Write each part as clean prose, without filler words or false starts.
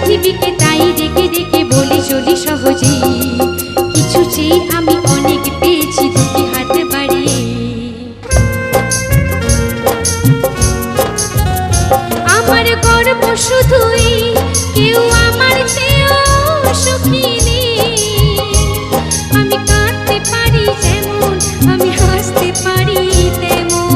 পৃথিবীকে তাই ডেকে ডেকে বলি চলি সহজেই, কিছু চেয়ে আমি অনেক পেয়েছি দুটি হাত বাড়িয়ে। আমার গর্ব শুধুই কেউ আমার চেয়েও সুখী নেই। আমি কাঁদতে পারি যেমন, আমি হাসতে পারি তেমন।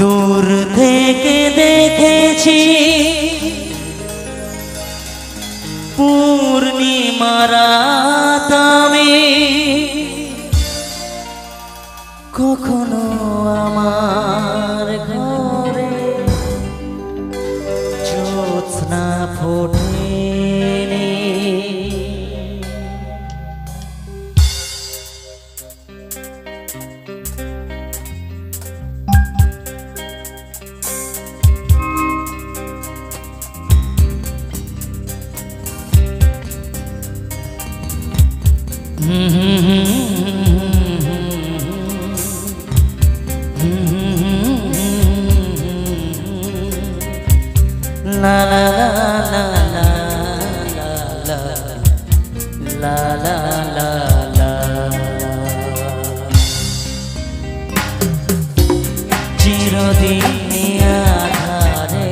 দূর থেকে দেখেছি পূর্ণিমা রাত আমি, কখনো আমার ঘরে জ্যোৎস্না ফোটেনি। La la la la la la la la la la চিরদিনই আধারে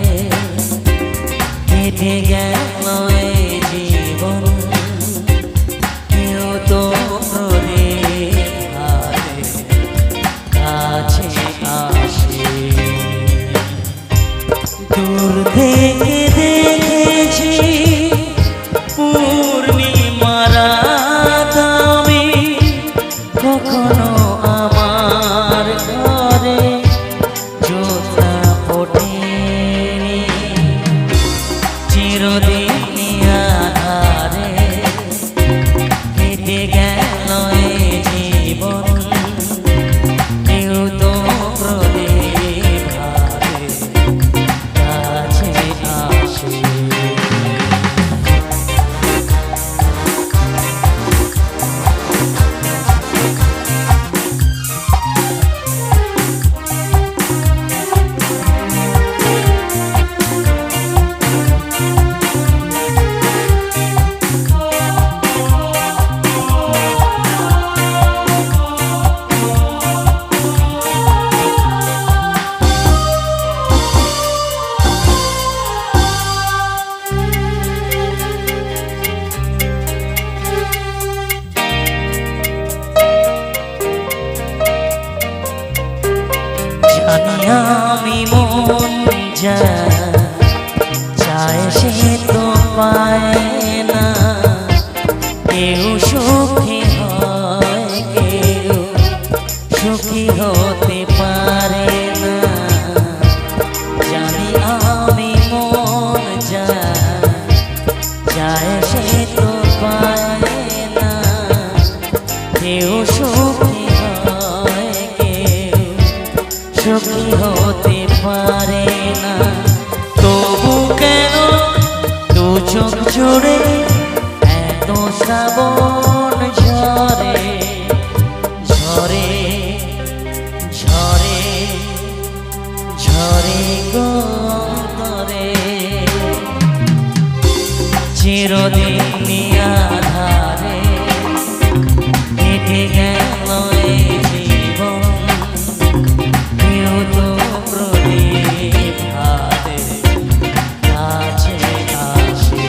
কেটে গেল এই জীবন, কেউ তো কাছে আসে। দূর থেকে দেখেছি পূর্ণিমা রাত আমি, কখনো আমার ঘরে জ্যোৎস্না ফোটেনি। চিরদিনই আধারে কেটে গেল এই জীবন, কেউ তো প্রদীপ হাতে কাছে আসে। জানি আমি মন যা চায় সে তো পায় না, কেউ সুখী হয় কেউ সুখী হতে পারে না। জানি আমি মন যা চায় সে তো পায় না, কেউ সুখী হয় কেউ সুখী হতে পারে না। তবু কেন দু চোখ জুড়ে এত শ্রাবণ ঝরে ঝরে ঝরে ঝরে গন্তরে। চিরদিনই আধারে কেটে গেল এই জীবন, কেউ তো প্রদীপ হাতে কাছে আসে।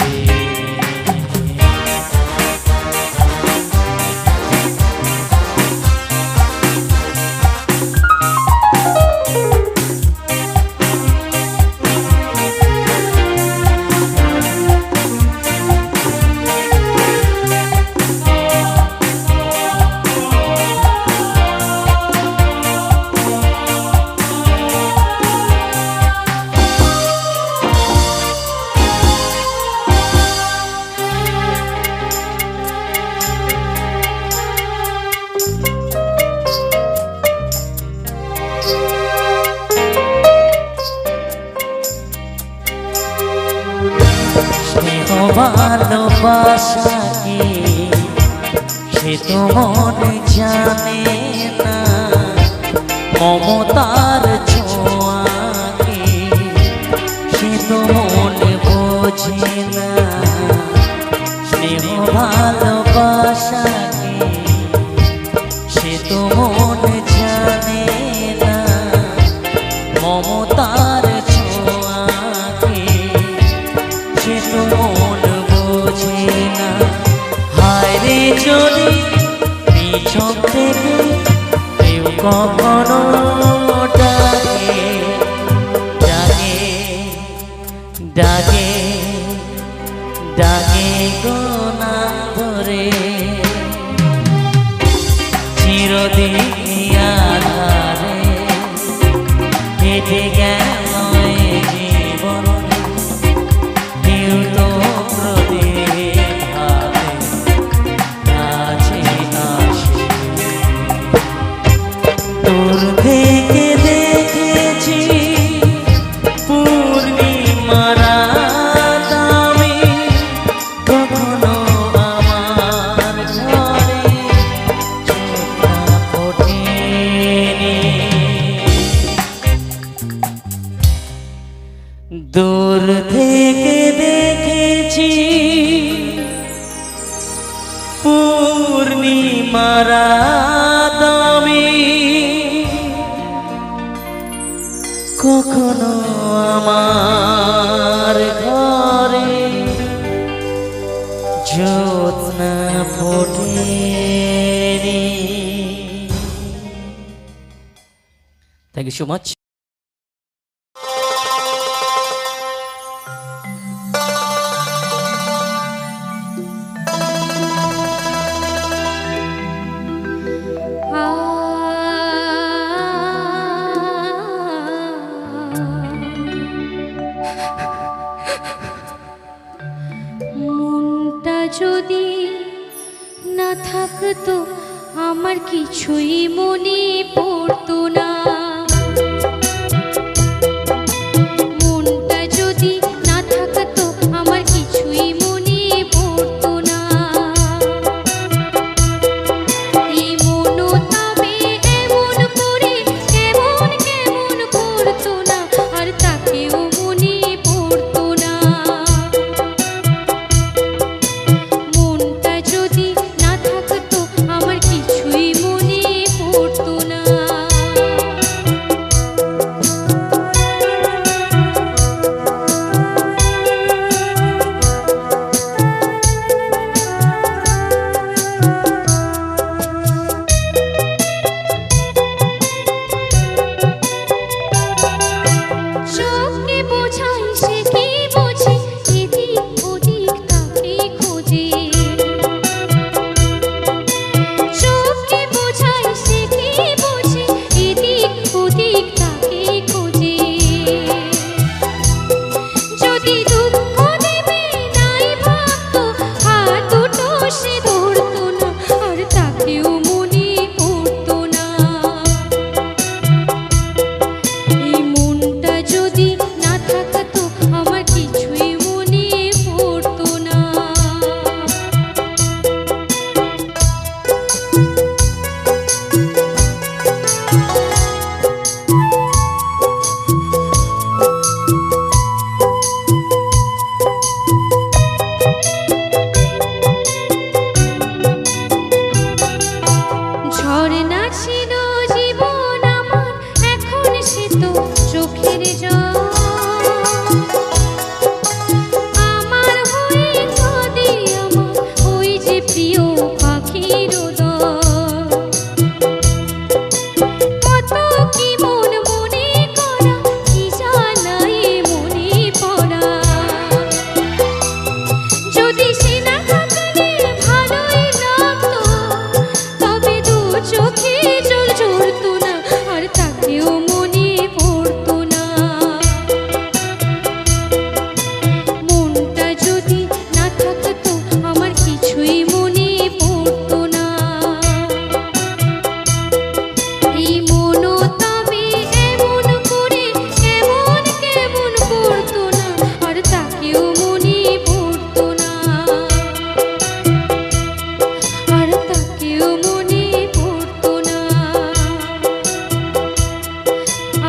স্নেহ ভালোবাসা কি সে তো মনে জানে না, মমতার ছোঁয়া কি সে তো মনে বোঝে না। স্নেহ ভালোবাসা কি সে তো মনে জানে না, মমতার ছোঁয়া কি সে তো মন বোঝে না। হায় রে যদি পিছন থেকে কেউ কখনো ডাকে শিরোনাম ধরে চিরদিন আধারে কেটে গেল এ জীবন কেউ তো প্রদীপ হাতে কাছে আসে তোর থেকে দেখেছি পূর্ণিমার রাত আমি কখনো আমার ঘরে চোখটা ফোটেনি দূর থেকে দেখেছি পূর্ণিমার রাত আমি কখনো আমার ঘরে জ্যোৎস্না ফোটেনি। Thank you so much. মনটা যদি না থাকতো আমার কিছুই মনে পড়তো না। মনটা যদি না থাকতো আমার কিছুই মনে পড়তো না। এই মনও তবে এমন করে কেমন কেমন করতো না, আর তাকেও মনে পড়তো না। মনটা যদি না থাকতো আমার কিছুই মনে পড়তো না। চোখকে বোঝাই সে কি বোঝে, এদিক ওদিক তাকে খোঁজে। চোখকে বোঝাই সে কি বোঝে, এদিক ওদিক তাকে খোঁজে। যদি দুঃখ দেবে নাই ভাবতো, হাত দুটো সে ধরতো না, আর তাকেও মনে পড়তো না। এই মনটা যদি না থাকতো আমার কিছুই মনে পড়তো না। ঝর্ণা ছিল জীবন আমার, এখন সে তো চোখের জল। আমার হয়ে কাঁদে আমার ওই যে প্রিয় পাখির দল। কত কি মন মনে করা, কি জানাই মনে পড়া। যদি সে না থাকলে ভালোই লাগতো, তবে দু চোখে জল ঝরতো না, আর তাকেও মনে পড়তো না। মনটা যদি না থাকতো আমার কিছুই মনে পড়তো না। এই মনও তবে এমন করে কেমন কেমন করতো না, আর তাকেও মনে পড়তো না। আর তাকেও মনে পড়তো না।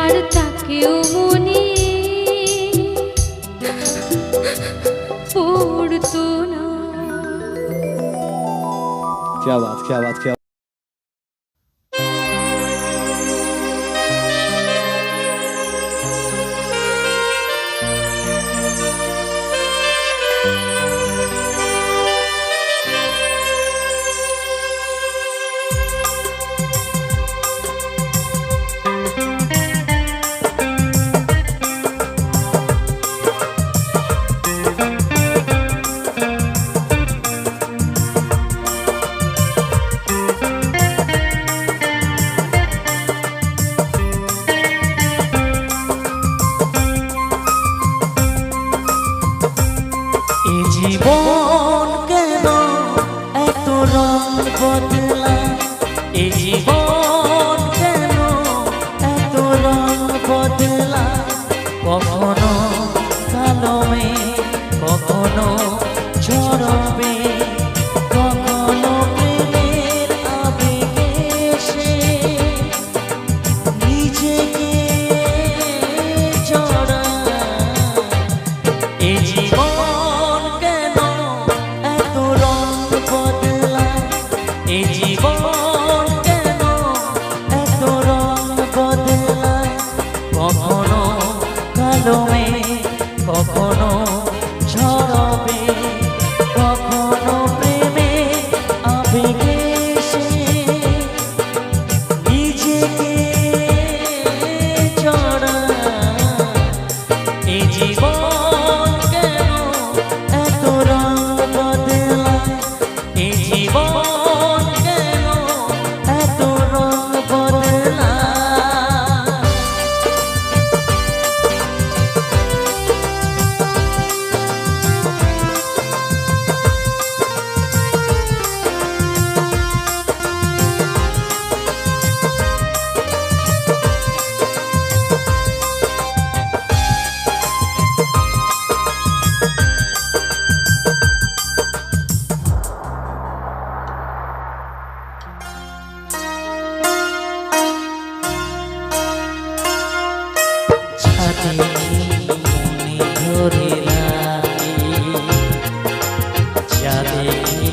আর তাকেও মনে পড়তো না। क्या बात क्या बात क्या কখনো কালো মেঘ, কখনো ঝরবে, কখনো প্রেমে আবেগে সে নিজেকে জড়া। এই জীবন কেন এত রং বদলায়, এই জীবন কেন এত রং বদলায়। ছাদে মনে ধরে রাখি, যাতে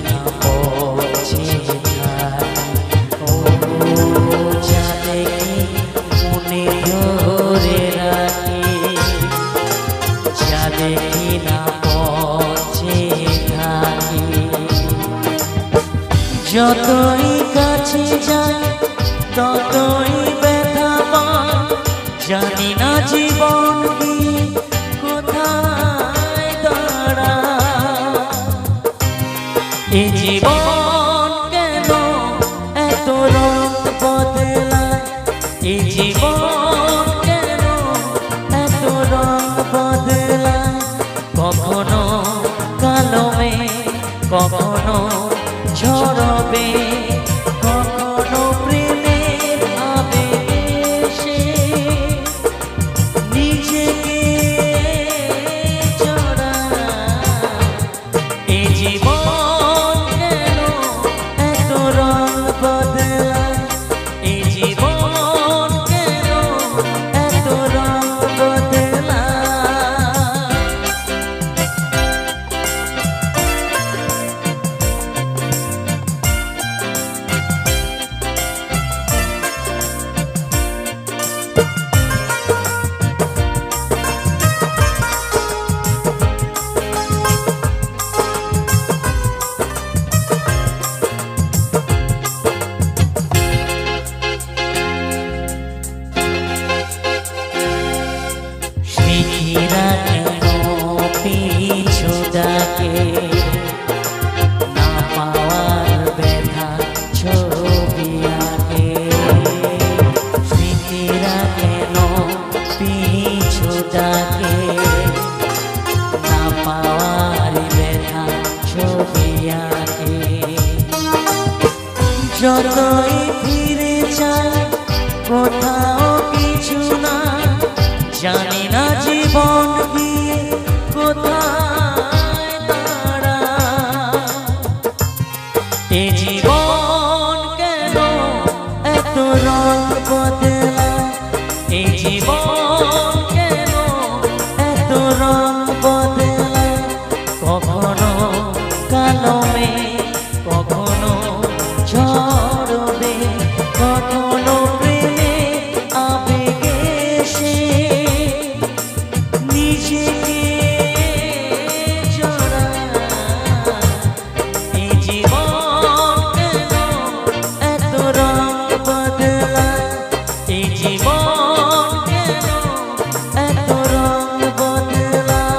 না পৌঁছে থাকি। ও যাতে মনে ধরে রাখি, যাতে না পৌঁছে থাকি। যতই কাছে যাই ততই ব্যথা পাই, জানি না জীবন কি কোথায় দাঁড়ায়। এই জীবন কেন এত রং বদলায়, এই জীবন কেন এত রং বদলায়। কখনো কালো মেঘ, কখনো ঝরবে, কখনো প্রেমের আবেগে সে নিজেকে জড়া। এই জীবন কেন এত রং বদলায়, এই জীবন কেন এত রং বদলায়। স্মৃতিরা কেন পিছু ডাকে, না পাওয়ার ব্যথা ছবি আঁকে। স্মৃতিরা কেন পিছু ডাকে, না পাওয়ার ব্যথা ছবি আঁকে। যতই ফিরে যাই কোথাও কিছু না, জানি না জীবন গিয়ে কোথায় দাঁড়ায়। এই জীবন কেন এত রং বদলায়, এই জীবন কেন এত রং বদলায়। কখনো কালো মেঘ, কখনো ঝরবে, কখনো প্রেমে আবেগে সে নিজেকে জড়া। এই জীবন কেন এত রং বদলায়, এই জীবন কেন এত রং বদলায়।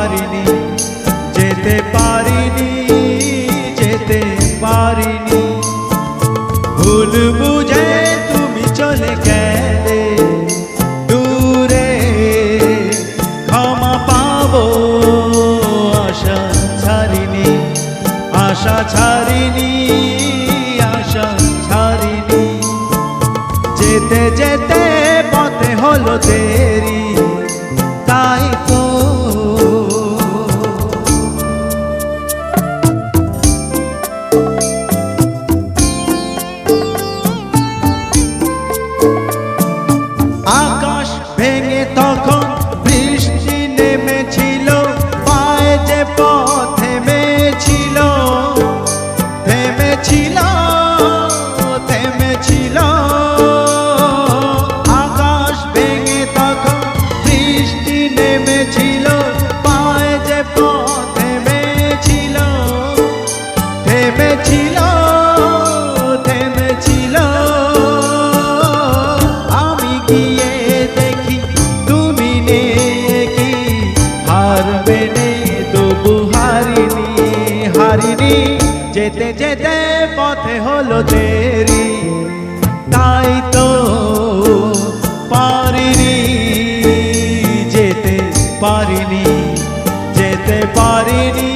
পারিনি, যেতে পারিনি, যেতে পারিনি। ভুল বুঝে তুমি চলে গেলে দূরে, ক্ষমা পাবো আশা ছাড়িনি, আশা ছাড়িনি, আশা ছাড়িনি। যেতে যেতে পথে হলো দেরি, তাই তো আকাশ ভেঙে তখন বৃষ্টি নেমেছিল, পায়ে যে পথ থেমেছিল, থেমেছিল, থেমেছিল। আকাশ ভেঙে তখন বৃষ্টি নেমেছিল, পায়ে যে পথ থেমেছিল, থেমেছিল, থেমেছিল। আমি গিয়ে দেখি তুমি নেই, কি হারবে নে তবু হারিনি, হারিনি। যেতে যেতে পথে হলো দেরি, তাই তো পারিনি, যেতে পারিনি, যেতে পারিনি,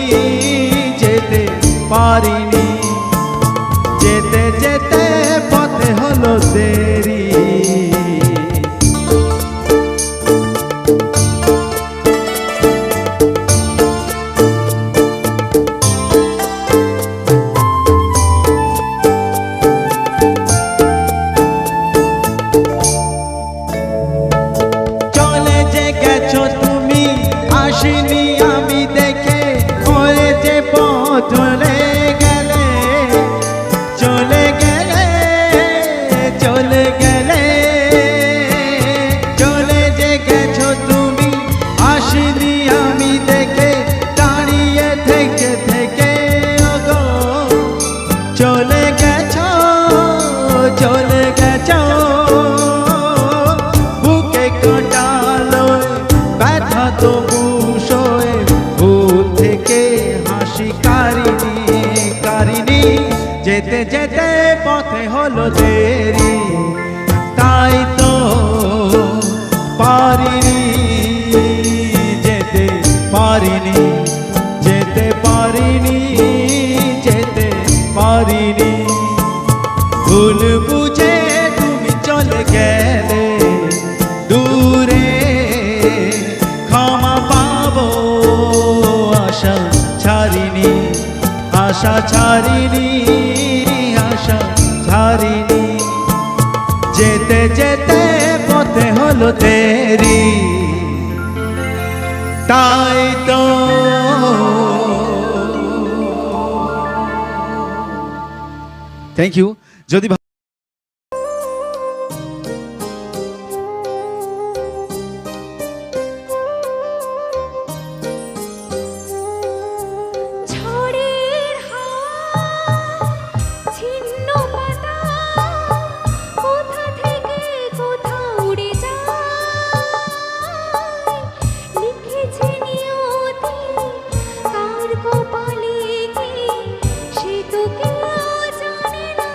যেতে পারিনি। যেতে যেতে পথে হলো দেরি। চলে যে গেছো তুমি, আসিনি আমি দেখে, ওরে যে পথ চলে গেলে, চলে গেলে, চলে গেলে। চলে যে গেছো তুমি, আসিনি আমি দেখে, দাঁড়িয়ে থেকে থেকে ওগো চলে গেছো, চলে গেছো। বুকে কাটালো ব্যথা তবু সয়ে, ভুল থেকে হাসি কারিনি, কারিনি। যেতে যেতে পথে হলো দেরি, তাই তো পারিনি, যেতে পারিনি, যেতে পারিনি, যেতে পারিনি। ভুল বুঝে তুমি চলে গেলে দূরে, ক্ষমা পাবো আশা ছাড়িনি, আশা ছাড়িনি, আশা ছাড়িনি। যেতে যেতে পথে হলো দেরি, তাই তো থ্যাংক ইউ। যদি ঝড়ের হাওয়া, ছিন্ন পাতা, কোথা থেকে কোথা উড়ে যায়। লিখেছে নিয়তি কার কপালে কি, সে তো কেউ জানে না।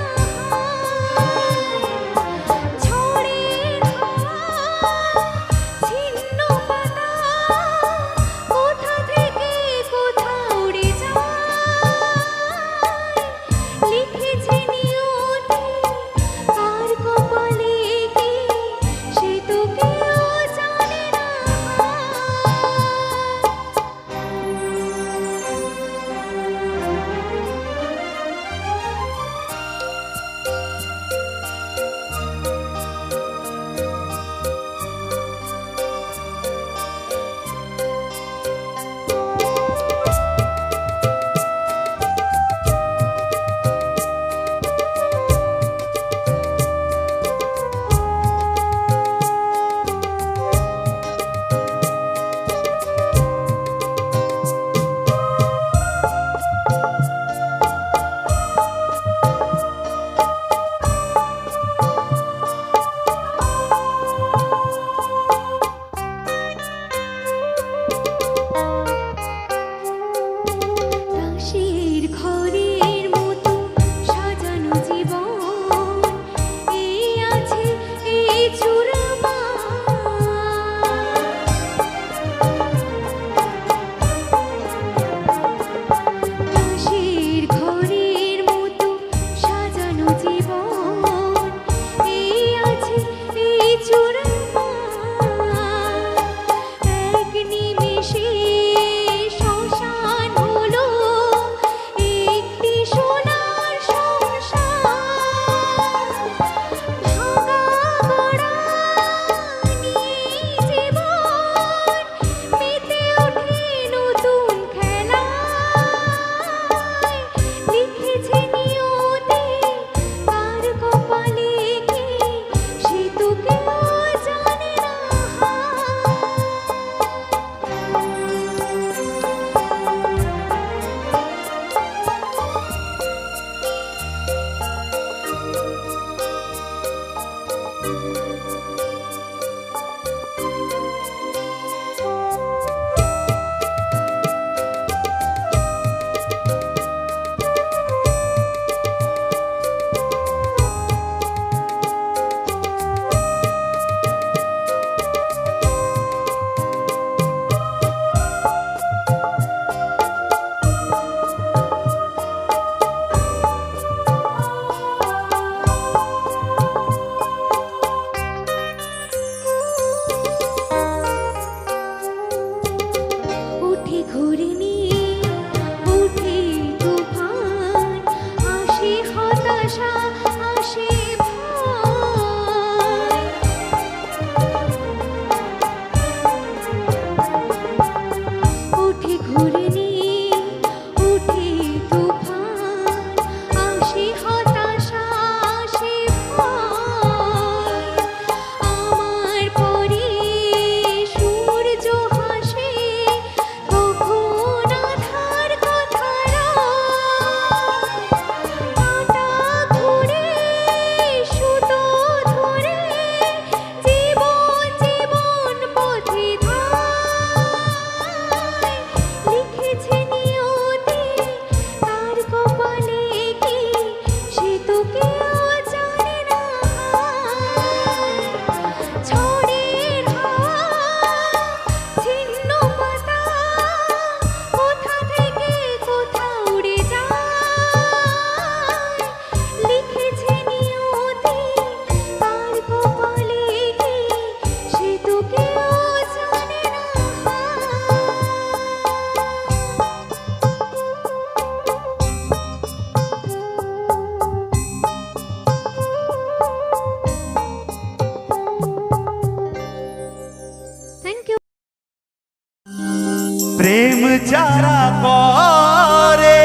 যারা করে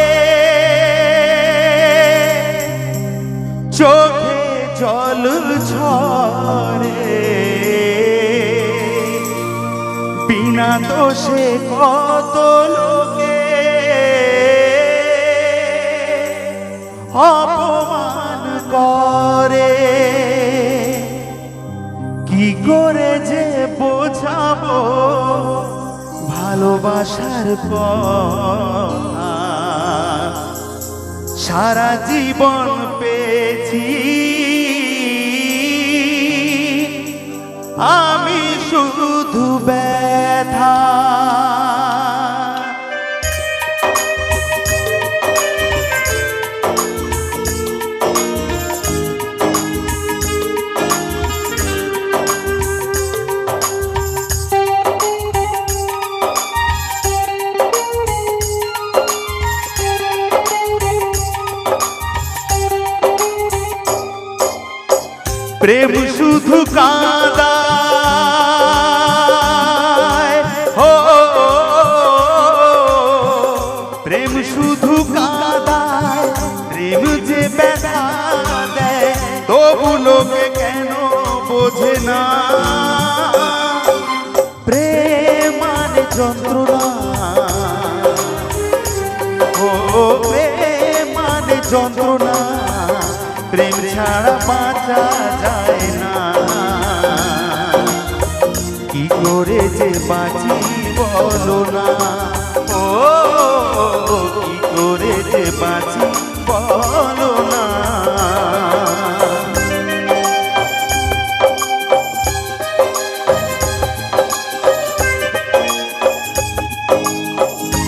চোখে জল ঝরে বিনা দোষে কত লোকে অপমান করে কি করে যে বোঝাবো ভালোবাসার কথা সারা জীবন পেয়েছি আমি শুধু ব্যথা প্রেম শুধু কাঁদায় ও প্রেম শুধু কাঁদায় প্রেম যে ব্যথা দেয় তবু লোকে কেন বোঝে না প্রেম মানে যন্ত্রণা ও প্রেম মানে যন্ত্রণা প্রেম ছাড়া বাঁচা যায় না কি করে যে বাঁচি বলো না ও কি করে যে বাঁচি বলো না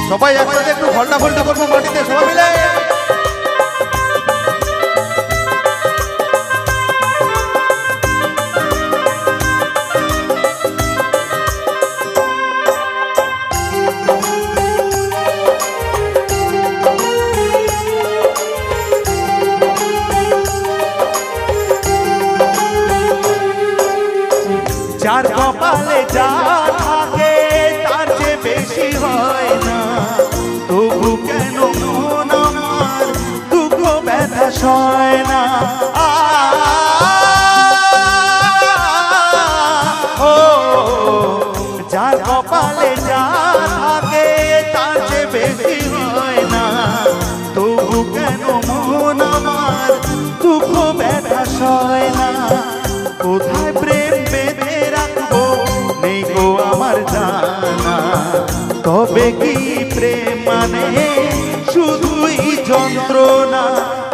সবাই একসাথে একটু ঘন্টা ঘন্টা করবো মাটিতে সবাই মিলে যার কপালে যা থাকে তার চেয়ে বেশি হয় না তবু কেন মন আমার দুঃখ ব্যথা সয় না ও যার কপালে যা থাকে তার চেয়ে বেশি হয় না তবু কেন মন আমার দুঃখ ব্যথা সয় না কোথায় প্রেম বেঁধে রাখবো নেই গো আমার জানা তবে কি প্রেম মানে শুধুই যন্ত্রণা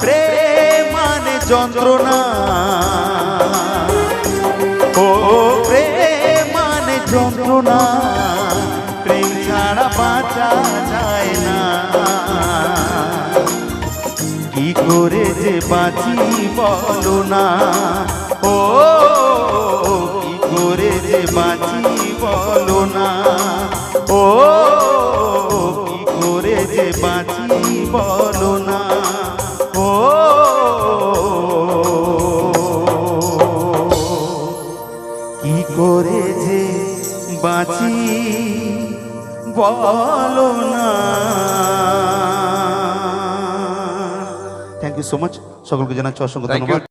প্রেম মানে যন্ত্রণা ও প্রেম মানে যন্ত্রণা প্রেম ছাড়া বাঁচা যায় না কি করে যে বাঁচি বলো না ও কি করে যে বাঁচি বলো না ও কি করে যে বাঁচি বলো না ও কি করে যে বাঁচি বলো না থ্যাংক ইউ সো মাচ সকলকে জানাচ্ছি অসংখ্য ধন্যবাদ